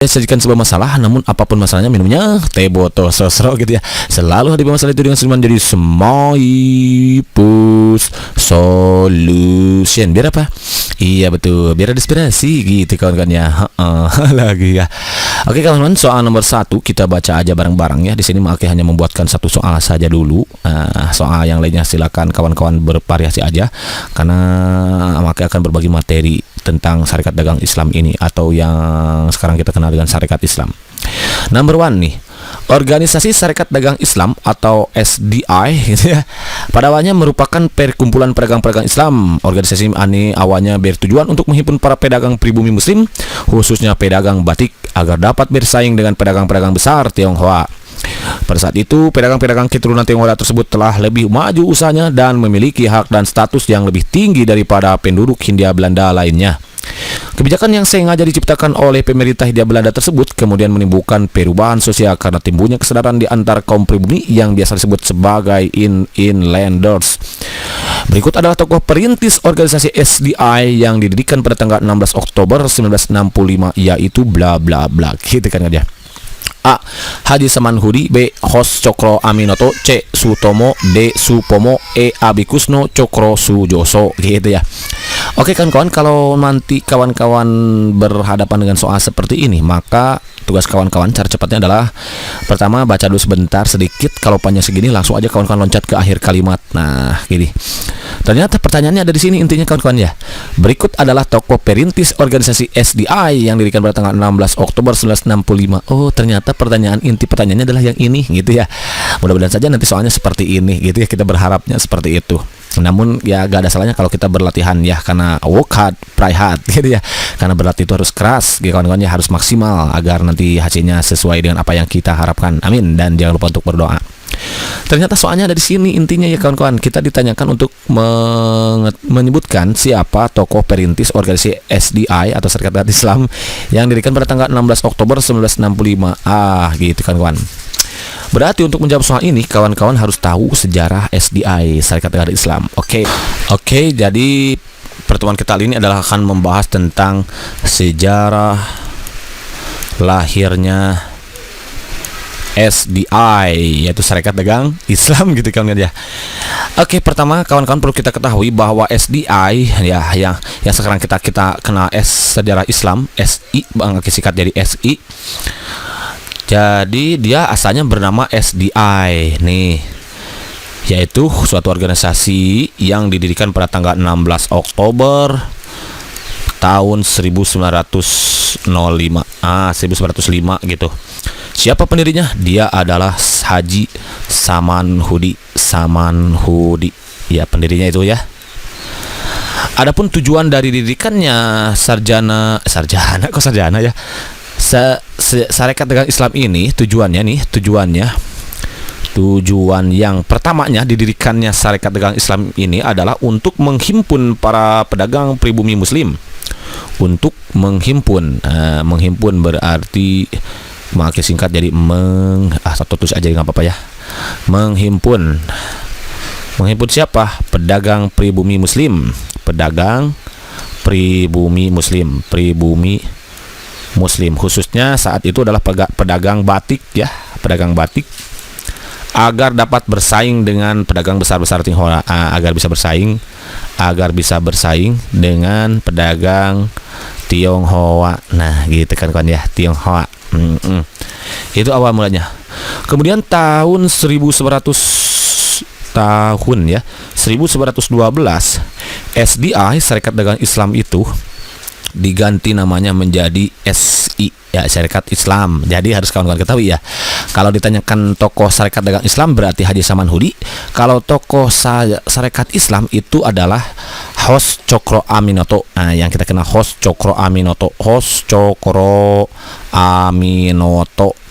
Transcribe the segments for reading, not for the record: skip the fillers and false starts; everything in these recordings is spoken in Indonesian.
sajikan sebuah masalah, namun apapun masalahnya minumnya teh botol sosro gitu ya. Selalu hadapi masalah itu dengan senyuman, jadi Smoipus Solution. Biar apa? Iya betul, biar ada inspirasi gitu kawan-kawan ya. Lagi ya. Oke kawan-kawan, soal nomor 1 kita baca aja bareng-bareng ya. Di sini Maki hanya membuatkan satu soal saja dulu. Soal yang lainnya silakan kawan-kawan bervariasi aja, karena Maki akan berbagi materi tentang Syarikat Dagang Islam ini, atau yang sekarang kita kenal dengan Syarikat Islam. Number 1 nih, Organisasi Syarikat Dagang Islam atau SDI gitu ya, pada awalnya merupakan perkumpulan pedagang-pedagang Islam. Organisasi ini awalnya bertujuan untuk menghimpun para pedagang pribumi Muslim, khususnya pedagang batik, agar dapat bersaing dengan pedagang-pedagang besar Tionghoa. Pada saat itu, pedagang-pedagang keturunan Tionghoa tersebut telah lebih maju usahanya dan memiliki hak dan status yang lebih tinggi daripada penduduk Hindia Belanda lainnya. Kebijakan yang sengaja diciptakan oleh pemerintah Hindia Belanda tersebut kemudian menimbulkan perubahan sosial karena timbulnya kesadaran di antara kaum pribumi yang biasa disebut sebagai inlanders. Berikut adalah tokoh perintis organisasi SDI yang didirikan pada tanggal 16 Oktober 1965, yaitu bla bla bla gitu kan dia. A. Haji Samanhudi. B. Hos Cokro Aminoto. C. Sutomo. D. Supomo. E. Abikusno Cokro Sujoso gitu ya. Oke kawan-kawan, kalau nanti kawan-kawan berhadapan dengan soal seperti ini, maka tugas kawan-kawan cara cepatnya adalah pertama baca dulu sebentar sedikit, kalau panjang segini langsung aja kawan-kawan loncat ke akhir kalimat. Nah gini, ternyata pertanyaannya ada di sini intinya kawan-kawan ya. Berikut adalah tokoh perintis organisasi SDI yang didirikan pada tanggal 16 Oktober 1965. Oh ternyata inti pertanyaannya adalah yang ini gitu ya. Mudah-mudahan saja nanti soalnya seperti ini gitu ya, kita berharapnya seperti itu. Namun ya gak ada salahnya kalau kita berlatihan ya, karena work hard, play hard gitu ya. Karena berlatih itu harus keras, kawan-kawan ya, harus maksimal agar nanti hasilnya sesuai dengan apa yang kita harapkan. Amin. Dan jangan lupa untuk berdoa. Ternyata soalnya ada di sini intinya ya kawan-kawan. Kita ditanyakan untuk menyebutkan siapa tokoh perintis organisasi SDI atau Syarikat Dagang Islam yang didirikan pada tanggal 16 Oktober 1965. Gitu kawan-kawan. Berarti untuk menjawab soal ini kawan-kawan harus tahu sejarah SDI, Syarikat Dagang Islam. Oke, jadi pertemuan kita kali ini adalah akan membahas tentang sejarah lahirnya SDI, yaitu Syarikat Dagang Islam gitu kan ya. Oke, pertama kawan-kawan perlu kita ketahui bahwa SDI ya yang sekarang kita kenal sejarah Islam, SI singkat jadi SI. Jadi dia asalnya bernama SDI nih, yaitu suatu organisasi yang didirikan pada tanggal 16 Oktober tahun 1905. 1905 gitu. Siapa pendirinya? Dia adalah Haji Samanhudi. Ya, pendirinya itu ya. Adapun tujuan dari didirikannya sarjana ya. Syarikat Dagang Islam ini tujuan yang pertamanya didirikannya Syarikat Dagang Islam ini adalah untuk menghimpun para pedagang pribumi Muslim. Untuk menghimpun berarti makin singkat jadi satu tulis aja nggak apa-apa ya. Menghimpun siapa? Pedagang pribumi Muslim. Muslim khususnya saat itu adalah pedagang batik ya, agar dapat bersaing dengan pedagang besar-besar Tionghoa, agar bisa bersaing dengan pedagang Tionghoa. Nah gitu kan ya, Tionghoa. Itu awal mulanya. Kemudian tahun 1112 SDI Syarikat Dagang Islam itu diganti namanya menjadi SI ya, Syarikat Islam. Jadi harus kawan-kawan ketahui ya, kalau ditanyakan tokoh Syarikat Dagang Islam berarti Haji Samanhudi. Kalau tokoh Syarikat Islam itu adalah Hos Cokro Aminoto. Nah yang kita kenal Hos Cokro Aminoto.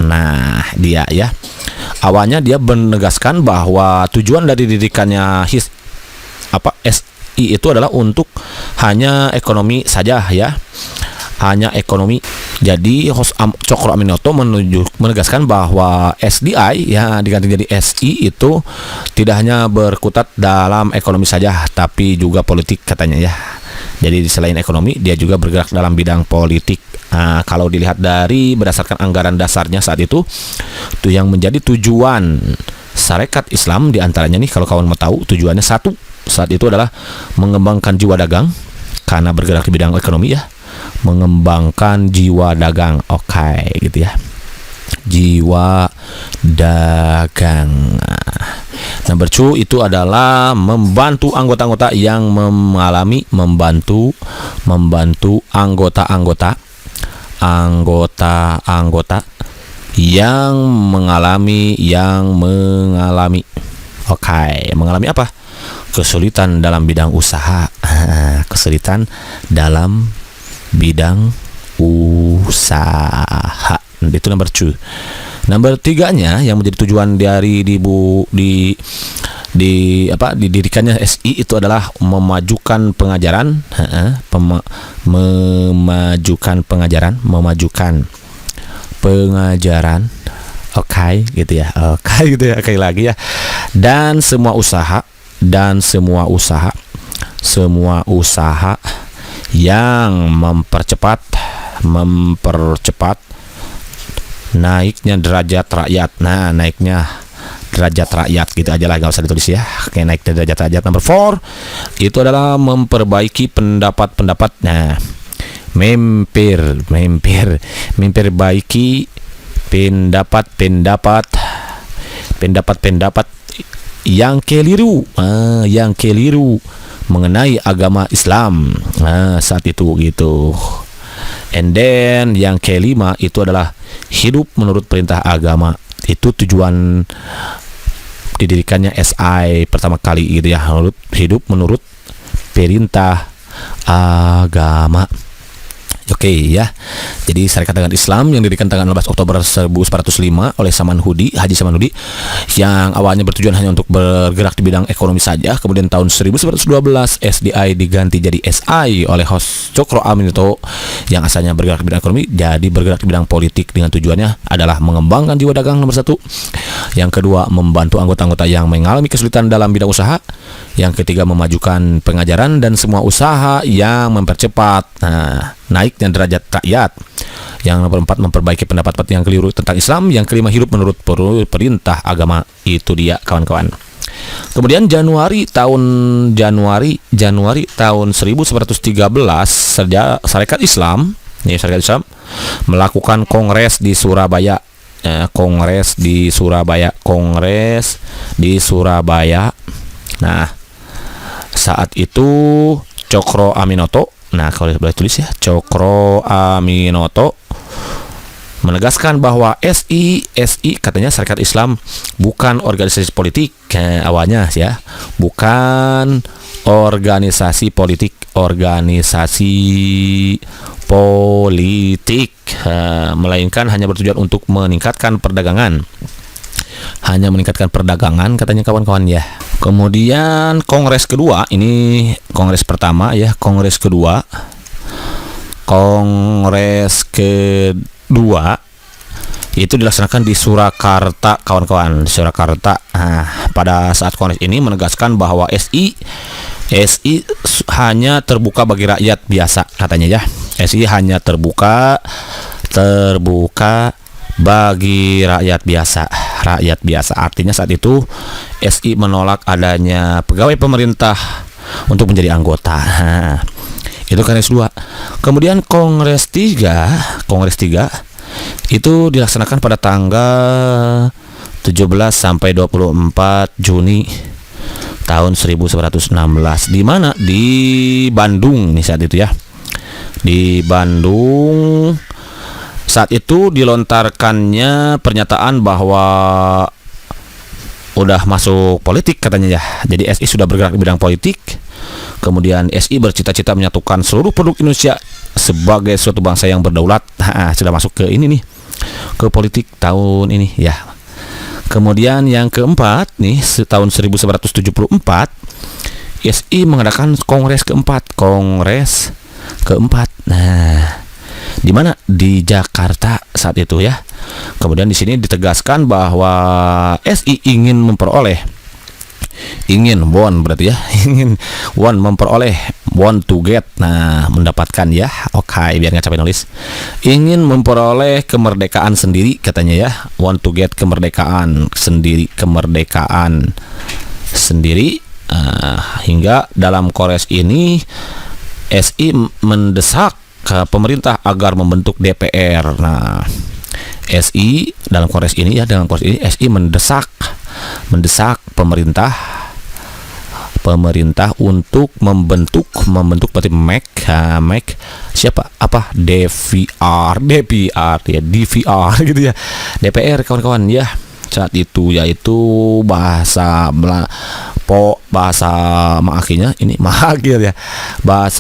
Nah dia ya, awalnya dia menegaskan bahwa tujuan dari didirikannya SI itu adalah untuk hanya ekonomi saja ya, hanya ekonomi Jadi host Cokro Aminoto menegaskan bahwa SDI ya diganti jadi SI itu tidak hanya berkutat dalam ekonomi saja, tapi juga politik katanya ya. Jadi selain ekonomi, dia juga bergerak dalam bidang politik. Nah, kalau dilihat dari berdasarkan anggaran dasarnya saat itu, tuh yang menjadi tujuan Sarekat Islam diantaranya nih, kalau kawan mau tahu tujuannya satu saat itu adalah mengembangkan jiwa dagang karena bergerak di bidang ekonomi ya. Mengembangkan jiwa dagang, oke, gitu ya, jiwa dagang. Number 2 itu adalah membantu anggota-anggota yang membantu anggota-anggota yang mengalami mengalami apa? Kesulitan dalam bidang usaha. Kesulitan dalam bidang usaha. Itu number 2. Number 3-nya yang menjadi tujuan dari didirikannya SI itu adalah memajukan pengajaran, memajukan pengajaran, oke, gitu ya, sekali lagi ya, dan semua usaha yang mempercepat naiknya derajat rakyat. Nah, naiknya derajat rakyat gitu aja lah, nggak usah ditulis ya. Oke, naik derajat rakyat. Number 4 itu adalah memperbaiki pendapat-pendapat. Nah, memperbaiki pendapat-pendapat yang keliru mengenai agama Islam. Nah, saat itu gitu. And then yang kelima itu adalah hidup menurut perintah agama. Itu tujuan didirikannya SI pertama kali gitu ya, hidup menurut perintah agama. Oke ya. Jadi Sarekat Dagang Islam yang didirikan tanggal 16 Oktober 1405 oleh Haji Samanhudi, yang awalnya bertujuan hanya untuk bergerak di bidang ekonomi saja. Kemudian tahun 1912 SDI diganti jadi SI oleh host Cokro Aminoto yang asalnya bergerak di bidang ekonomi jadi bergerak di bidang politik, dengan tujuannya adalah mengembangkan jiwa dagang nomor 1. Yang kedua, membantu anggota-anggota yang mengalami kesulitan dalam bidang usaha. Yang ketiga, memajukan pengajaran dan semua usaha yang mempercepat naiknya derajat rakyat. Yang nomor 4, memperbaiki pendapat yang keliru tentang Islam. Yang kelima, hidup menurut perintah agama. Itu dia kawan-kawan. Kemudian Januari tahun 1913 Sarekat Islam melakukan kongres di Surabaya. Kongres di Surabaya. Nah, saat itu Cokro Aminoto, nah kalau boleh tulis ya, Cokro Aminoto menegaskan bahwa SI katanya Sarekat Islam bukan organisasi politik awalnya ya, bukan organisasi politik, melainkan hanya bertujuan untuk meningkatkan perdagangan. Katanya kawan-kawan ya. Kemudian kongres kedua, ini kongres pertama ya, kongres kedua itu dilaksanakan di Surakarta kawan-kawan, di Surakarta. Nah, pada saat kongres ini menegaskan bahwa SI hanya terbuka bagi rakyat biasa katanya ya. SI hanya terbuka bagi rakyat biasa. Artinya saat itu SI menolak adanya pegawai pemerintah untuk menjadi anggota. Itu kongres 2. Kemudian kongres 3 itu dilaksanakan pada tanggal 17 sampai 24 Juni tahun 1916, di mana di Bandung nih saat itu ya. Di Bandung saat itu dilontarkannya pernyataan bahwa udah masuk politik katanya ya. Jadi SI sudah bergerak di bidang politik. Kemudian SI bercita-cita menyatukan seluruh penduduk Indonesia sebagai suatu bangsa yang berdaulat. Sudah masuk ke ini nih, ke politik tahun ini ya. Kemudian yang keempat nih, tahun 1974 SI mengadakan kongres keempat. Nah, Di mana? Di Jakarta saat itu ya. Kemudian di sini ditegaskan bahwa SI ingin berarti ya, want to get, nah mendapatkan ya, oke, biar nggak capek nulis, ingin memperoleh kemerdekaan sendiri katanya ya, want to get kemerdekaan sendiri, hingga dalam kongres ini SI mendesak ke pemerintah agar membentuk DPR. Nah, SI dalam kongres ini SI mendesak pemerintah untuk membentuk berarti make siapa apa DPR ya, DPR gitu ya, DPR kawan-kawan ya. Saat itu yaitu bahasa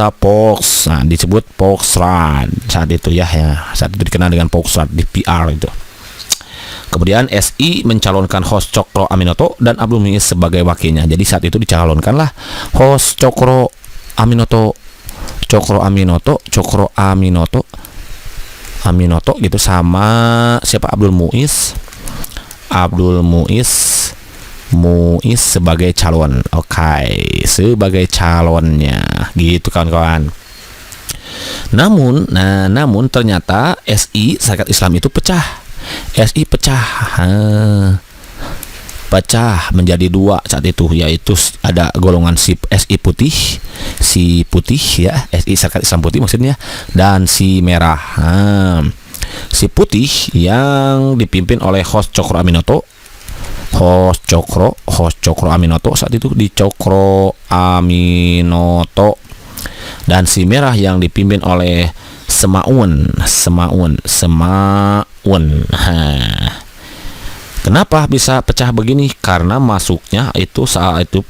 Pox, nah disebut Poxrad saat itu ya, saat itu dikenal dengan Poxrad DPR itu. Kemudian SI mencalonkan Hos Cokro Aminoto dan Abdul Muiz sebagai wakilnya. Jadi saat itu dicalonkanlah Hos Cokro Aminoto gitu sama siapa, Abdul Muiz sebagai calon. Sebagai calonnya gitu kawan-kawan. Namun ternyata SI Serikat Islam itu pecah. Pecah menjadi dua saat itu, yaitu ada golongan SI putih ya, SI Serikat Islam Putih maksudnya, dan si merah. Si putih yang dipimpin oleh Hos Cokro Aminoto saat itu di Cokro Aminoto, dan si merah yang dipimpin oleh Semaun. Kenapa bisa pecah begini? Karena masuknya itu saat itu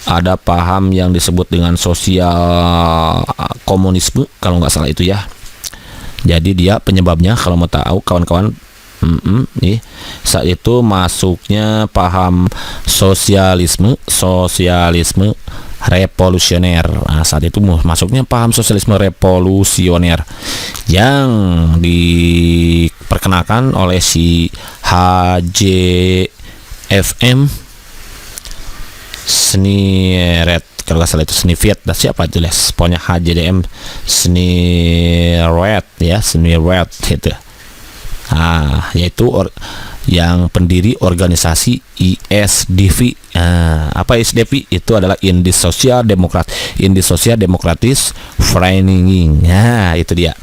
ada paham yang disebut dengan sosial komunisme kalau nggak salah itu ya. Jadi dia penyebabnya kalau mau tahu kawan-kawan, saat itu masuknya paham sosialisme revolusioner. Nah, saat itu masuknya paham sosialisme revolusioner yang diperkenalkan oleh si HJFM Sneret, kalau nggak salah itu Sniviet, dan siapa itu les, pokoknya HJDM Sneret itu. Yaitu yang pendiri organisasi ISDV. Apa ISDV? Itu adalah Indi Social Democratis Framing. Itu dia.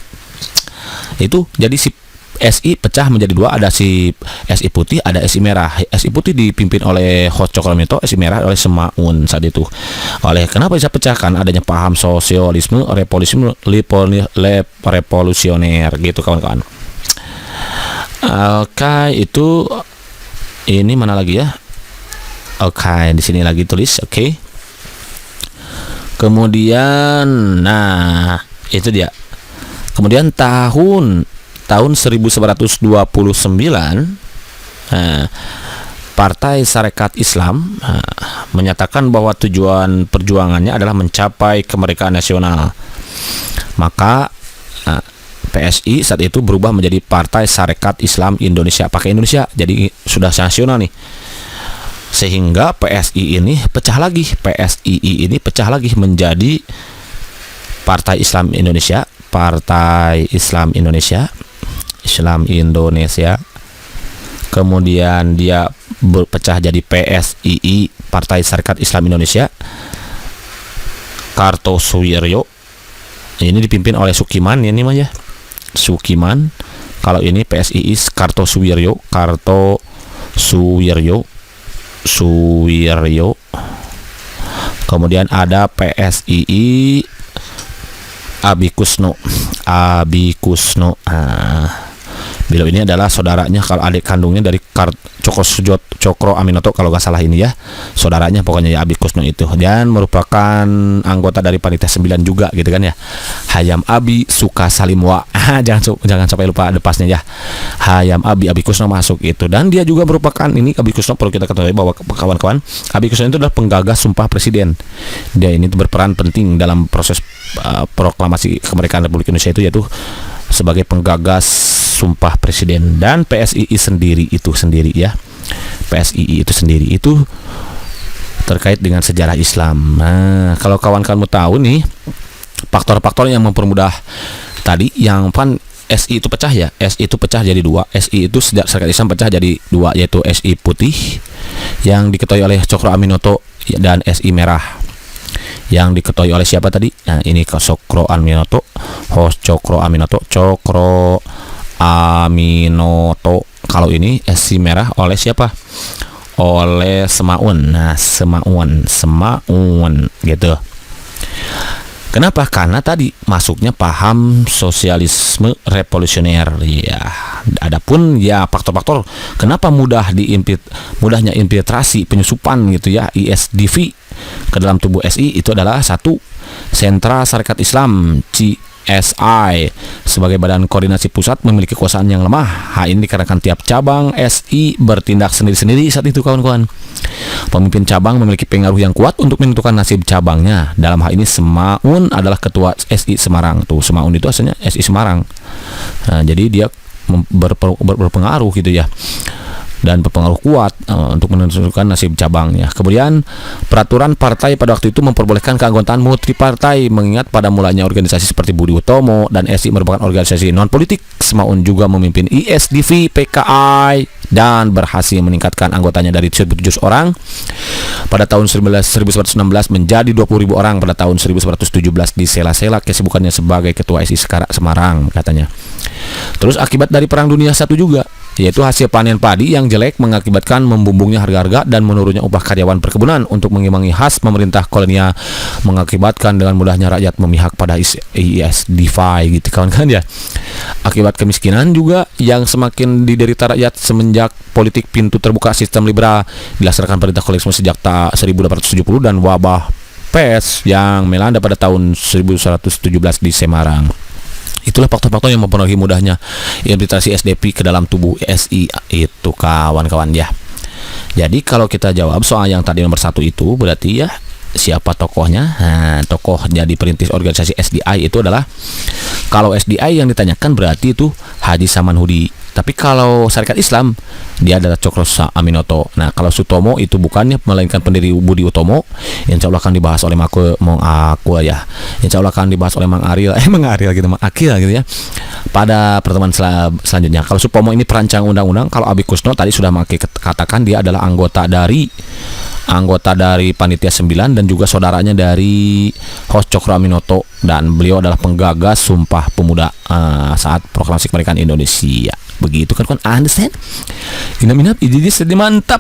Itu jadi si SI pecah menjadi dua, ada si SI putih, ada SI merah. SI putih dipimpin oleh Hos Cokro Aminoto, SI merah oleh Semaun saat itu. Kenapa bisa pecah? Kan adanya paham sosialisme revolusioner gitu kawan-kawan. Itu ini mana lagi ya? Di sini lagi tulis. Kemudian itu dia. Kemudian tahun 1929 Partai Sarekat Islam menyatakan bahwa tujuan perjuangannya adalah mencapai kemerdekaan nasional. Maka PSI saat itu berubah menjadi Partai Sarekat Islam Indonesia, pakai Indonesia, jadi sudah nasional nih. Sehingga PSI ini pecah lagi menjadi Partai Islam Indonesia, Islam Indonesia. Kemudian dia berpecah jadi PSII, Partai Sarekat Islam Indonesia. Kartosuwiryo ini dipimpin oleh Sukiman ini mah ya. Sukiman. Kalau ini PSII Kartosuwiryo. Kemudian ada PSII Abi Kusno. Beliau ini adalah saudaranya, kalau adik kandungnya dari Cokro Aminoto kalau nggak salah ini ya, saudaranya pokoknya ya Abi Kusno itu, dan merupakan anggota dari panitia 9 juga gitu kan ya. Hayam Abi Suka Salimwa. jangan sampai lupa depasnya ya. Hayam Abi Kusno masuk itu, dan dia juga merupakan ini Abi Kusno, perlu kita ketahui bahwa kawan-kawan, Abi Kusno itu adalah penggagas Sumpah Presiden. Dia ini berperan penting dalam proses proklamasi kemerdekaan Republik Indonesia itu, yaitu sebagai penggagas Sumpah Presiden. Dan PSII sendiri ya, PSII itu sendiri itu terkait dengan sejarah Islam. Nah, kalau kawan-kawan mau tahu nih faktor-faktor yang mempermudah tadi, yang SI itu pecah ya, SI itu pecah jadi dua. SI itu sejak Serikat Islam pecah jadi dua, yaitu SI putih yang diketuai oleh Cokro Aminoto dan SI merah yang diketuai oleh siapa tadi? Nah, ini Cokro Aminoto, Cokro Aminoto. Kalau ini SI merah oleh siapa? Oleh Semaun. Nah, Semaun gitu. Kenapa? Karena tadi masuknya paham sosialisme revolusioner ya. Adapun ya faktor-faktor kenapa mudahnya infiltrasi penyusupan gitu ya ISDV ke dalam tubuh SI itu adalah satu, sentra Syarikat Islam CSI sebagai badan koordinasi pusat memiliki kekuasaan yang lemah. Hal ini dikarenakan tiap cabang SI bertindak sendiri-sendiri saat itu kawan-kawan. Pemimpin cabang memiliki pengaruh yang kuat untuk menentukan nasib cabangnya. Dalam hal ini Semaun adalah ketua SI Semarang. Tuh, Semaun itu asalnya SI Semarang. Nah, jadi dia berpengaruh gitu ya, dan berpengaruh kuat untuk menentukan nasib cabangnya. Kemudian peraturan partai pada waktu itu memperbolehkan keanggotaan multipartai, mengingat pada mulanya organisasi seperti Budi Utomo dan SI merupakan organisasi non politik. Semaun juga memimpin ISDV PKI dan berhasil meningkatkan anggotanya dari 17 orang pada tahun 1916 menjadi 20.000 orang pada tahun 1917 di sela-sela kesibukannya sebagai ketua SI Semarang katanya. Terus akibat dari Perang Dunia I juga, yaitu hasil panen padi yang jelek mengakibatkan membumbungnya harga-harga dan menurunnya upah karyawan perkebunan. Untuk mengimbangi khas pemerintah kolonial mengakibatkan dengan mudahnya rakyat memihak pada ISDV gitu kawan-kawan ya. Akibat kemiskinan juga yang semakin diderita rakyat semenjak politik pintu terbuka sistem liberal dilaksanakan perintah kolonialisme sejak 1870 dan wabah pes yang melanda pada tahun 1917 di Semarang. Itulah faktor-faktor yang mempengaruhi mudahnya infiltrasi SDP ke dalam tubuh SI itu kawan-kawan ya. Jadi kalau kita jawab soal yang tadi nomor 1 itu, berarti ya siapa tokohnya? Nah, tokoh jadi perintis organisasi SDI itu adalah, kalau SDI yang ditanyakan berarti itu Haji Samanhudi. Tapi kalau Syarikat Islam dia adalah Cokro Aminoto. Nah, kalau Sutomo itu bukannya melainkan pendiri Budi Utomo. Insya Allah akan dibahas oleh Mang ya. Insya Allah akan dibahas oleh Mang Ariel gitu, Mang Akil gitu ya, pada pertemuan selanjutnya. Kalau Supomo ini perancang undang-undang. Kalau Abi Kusno tadi sudah katakan dia adalah anggota dari panitia 9 dan juga saudaranya dari host Cokro Aminoto, dan beliau adalah penggagas Sumpah Pemuda saat proklamasi kemerdekaan Indonesia. Begitu kan, understand? Inap-inap, jadi mantap.